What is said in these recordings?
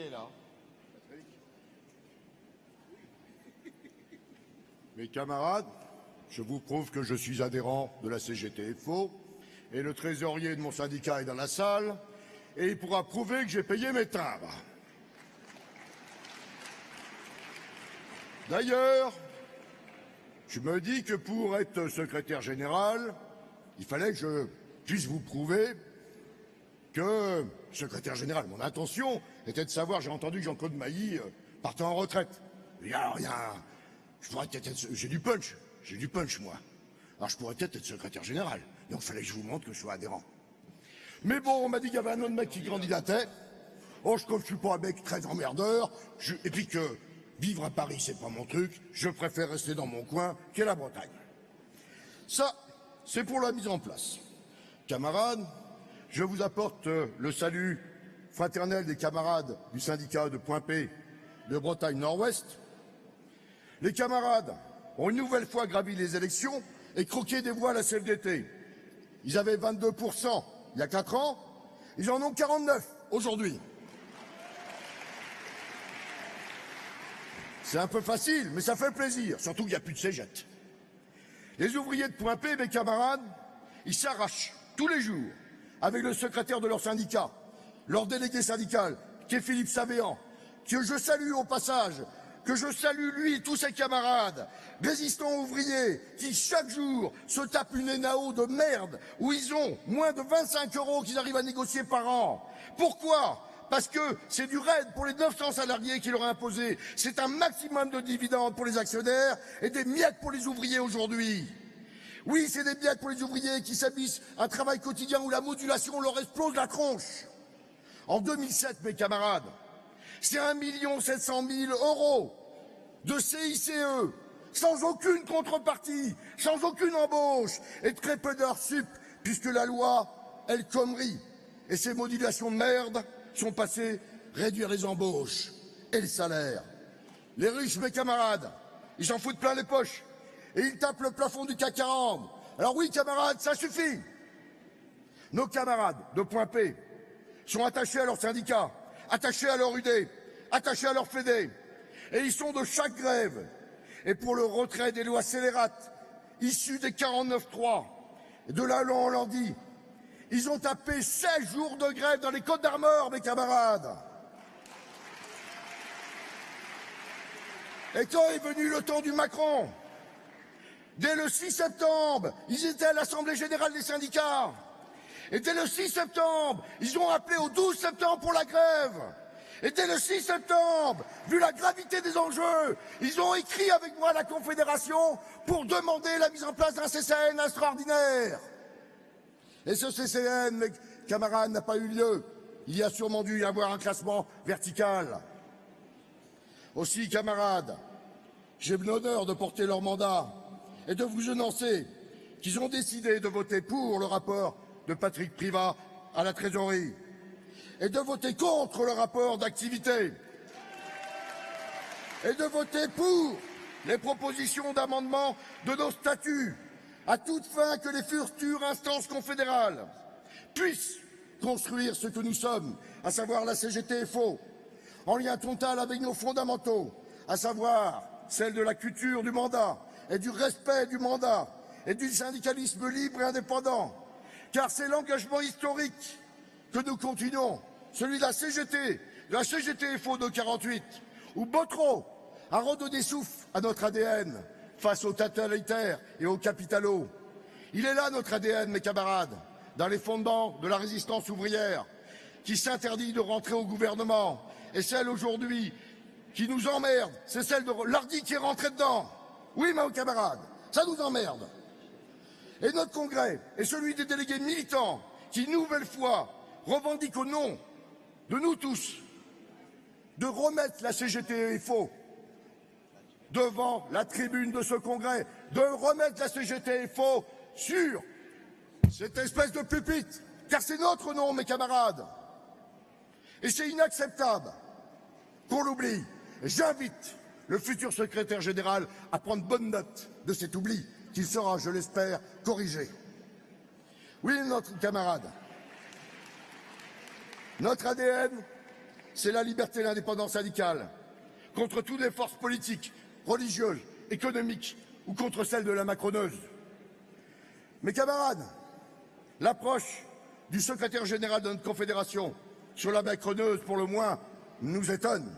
est là. Mes camarades, je vous prouve que je suis adhérent de la CGT-FO et le trésorier de mon syndicat est dans la salle et il pourra prouver que j'ai payé mes timbres. D'ailleurs, je me dis que pour être secrétaire général, il fallait que je puisse vous prouver que, secrétaire général, mon intention était de savoir, j'ai entendu que Jean-Claude Mailly partait en retraite. Je pourrais peut-être être, j'ai du punch moi. Alors je pourrais peut-être être secrétaire général. Donc il fallait que je vous montre que je sois adhérent. Mais bon, on m'a dit qu'il y avait un autre mec qui candidatait. Oh, comme je suis pas un mec très emmerdeur, et puis que vivre à Paris, c'est pas mon truc, je préfère rester dans mon coin, qui est la Bretagne. Ça, c'est pour la mise en place. Camarades, je vous apporte le salut fraternel des camarades du syndicat de Point P de Bretagne Nord-Ouest. Les camarades ont une nouvelle fois gravi les élections et croqué des voix à la CFDT. Ils avaient 22% il y a 4 ans, ils en ont 49% aujourd'hui. C'est un peu facile, mais ça fait plaisir, surtout qu'il n'y a plus de cégette. Les ouvriers de Point P, mes camarades, ils s'arrachent tous les jours avec le secrétaire de leur syndicat, leur délégué syndical, qui est Philippe Savéan, que je salue au passage, que je salue lui et tous ses camarades, résistants ouvriers, qui chaque jour se tapent une NAO de merde, où ils ont moins de 25 € qu'ils arrivent à négocier par an. Pourquoi ? Parce que c'est du raid pour les 900 salariés qui leur a imposé. C'est un maximum de dividendes pour les actionnaires et des miettes pour les ouvriers aujourd'hui. Oui, c'est des miettes pour les ouvriers qui subissent un travail quotidien où la modulation leur explose la tronche. En 2007, mes camarades, c'est 1 700 000 € de CICE, sans aucune contrepartie, sans aucune embauche, et très peu d'heures sup, puisque la loi, elle connerie. Et ces modulations de merde sont passées réduire les embauches et les salaires. Les riches, mes camarades, ils s'en foutent plein les poches, et ils tapent le plafond du CAC 40. Alors oui, camarades, ça suffit. Nos camarades de Point P sont attachés à leur syndicat, attachés à leur UD, attachés à leur fédé, et ils sont de chaque grève. Et pour le retrait des lois scélérates, issues des 49.3 et de la loi Hollandie, ils ont tapé 16 jours de grève dans les Côtes-d'Armor, mes camarades. Et quand est venu le temps du Macron, dès le 6 septembre, ils étaient à l'Assemblée Générale des syndicats. Et dès le 6 septembre, ils ont appelé au 12 septembre pour la grève. Et dès le 6 septembre, vu la gravité des enjeux, ils ont écrit avec moi à la Confédération pour demander la mise en place d'un CCN extraordinaire. Et ce CCN, mes camarades, n'a pas eu lieu. Il y a sûrement dû y avoir un classement vertical. Aussi, camarades, j'ai l'honneur de porter leur mandat et de vous annoncer qu'ils ont décidé de voter pour le rapport de Patrick Privat à la trésorerie et de voter contre le rapport d'activité et de voter pour les propositions d'amendement de nos statuts à toute fin que les futures instances confédérales puissent construire ce que nous sommes, à savoir la CGT-FO, en lien total avec nos fondamentaux, à savoir celle de la culture du mandat et du respect du mandat et du syndicalisme libre et indépendant. Car c'est l'engagement historique que nous continuons, celui de la CGT-FO de 48, où Botero a redonné souffle à notre ADN face aux totalitaires et aux capitalo. Il est là notre ADN, mes camarades, dans les fondements de la résistance ouvrière, qui s'interdit de rentrer au gouvernement. Et celle aujourd'hui qui nous emmerde, c'est celle de l'Hardy qui est rentré dedans. Oui, mes camarades, ça nous emmerde. Et notre congrès est celui des délégués militants qui, une nouvelle fois, revendiquent au nom de nous tous de remettre la CGT-FO devant la tribune de ce congrès, de remettre la CGT-FO sur cette espèce de pupitre, car c'est notre nom, mes camarades. Et c'est inacceptable qu'on l'oublie. J'invite le futur secrétaire général à prendre bonne note de cet oubli, qu'il sera, je l'espère, corrigé. Oui, notre camarade, notre ADN, c'est la liberté et l'indépendance syndicale, contre toutes les forces politiques, religieuses, économiques ou contre celles de la macroneuse. Mes camarades, l'approche du secrétaire général de notre confédération sur la macroneuse, pour le moins, nous étonne.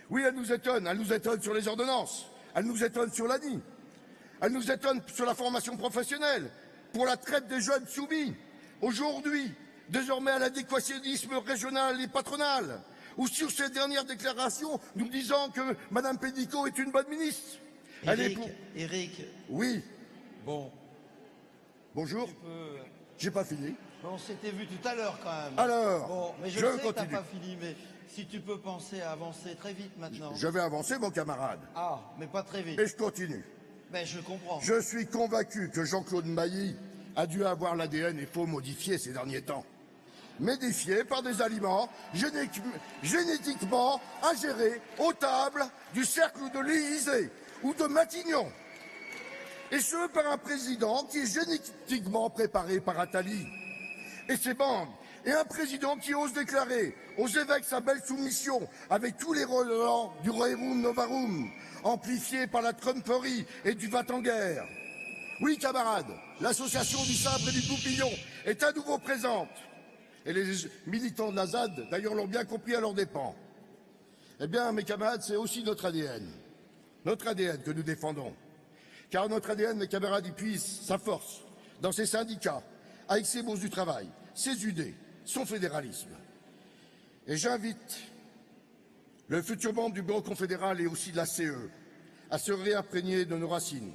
Oui, elle nous étonne sur les ordonnances, elle nous étonne sur l'ANI, elle nous étonne sur la formation professionnelle, pour la traite des jeunes soumis, aujourd'hui, désormais à l'adéquationnisme régional et patronal, ou sur ces dernières déclarations nous disant que Mme Pénicaud est une bonne ministre. Éric. Oui. Bon. Bonjour. J'ai pas fini. On s'était vu tout à l'heure quand même. Alors, bon, mais je sais continue. que t'as pas fini, mais si tu peux penser à avancer très vite maintenant. Je vais avancer, mon camarade. Ah, mais pas très vite. Et je continue. Ben, je comprends. Je suis convaincu que Jean-Claude Mailly a dû avoir l'ADN et faux modifié ces derniers temps. Modifié par des aliments génétiquement ingérés aux tables du cercle de l'Élysée ou de Matignon. Et ce, par un président qui est génétiquement préparé par Attali et ses bandes. Et un président qui ose déclarer aux évêques sa belle soumission avec tous les relents du Rerum Novarum, amplifiés par la Trumperie et du va-t-en-guerre. Oui, camarades, l'association du sabre et du goupillon est à nouveau présente. Et les militants de la ZAD, d'ailleurs, l'ont bien compris à leurs dépens. Eh bien, mes camarades, c'est aussi notre ADN. Notre ADN que nous défendons. Car notre ADN, mes camarades, y puise sa force dans ses syndicats, avec ses bourses du travail, ses UD, son fédéralisme. Et j'invite le futur membre du bureau confédéral et aussi de la CE à se réimprégner de nos racines.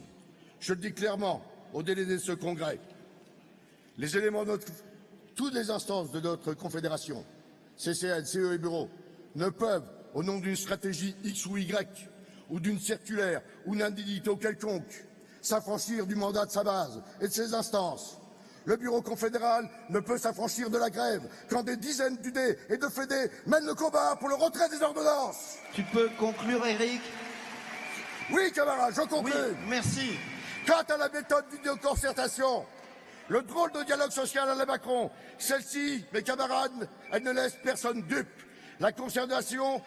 Je le dis clairement au délégué de ce congrès. Les éléments de toutes les instances de notre confédération, CCN, CE et bureau, ne peuvent, au nom d'une stratégie X ou Y, ou d'une circulaire, ou d'un édito quelconque, s'affranchir du mandat de sa base et de ses instances. Le bureau confédéral ne peut s'affranchir de la grève quand des dizaines d'UD et de fédés mènent le combat pour le retrait des ordonnances. Tu peux conclure, Éric? Oui, camarades, je conclue. Oui, merci. Quant à la méthode vidéoconcertation, le drôle de dialogue social à la Macron, celle-ci, mes camarades, elle ne laisse personne dupe. La concertation,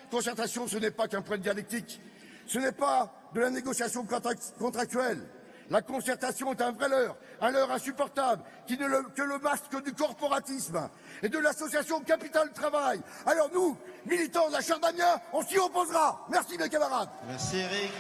ce n'est pas qu'un point de dialectique. Ce n'est pas de la négociation contractuelle. La concertation est un vrai leurre, un leurre insupportable, qui n'est que le masque du corporatisme et de l'association Capital Travail. Alors nous, militants de la Chaire d'Amiens, on s'y opposera. Merci mes camarades. Merci Éric.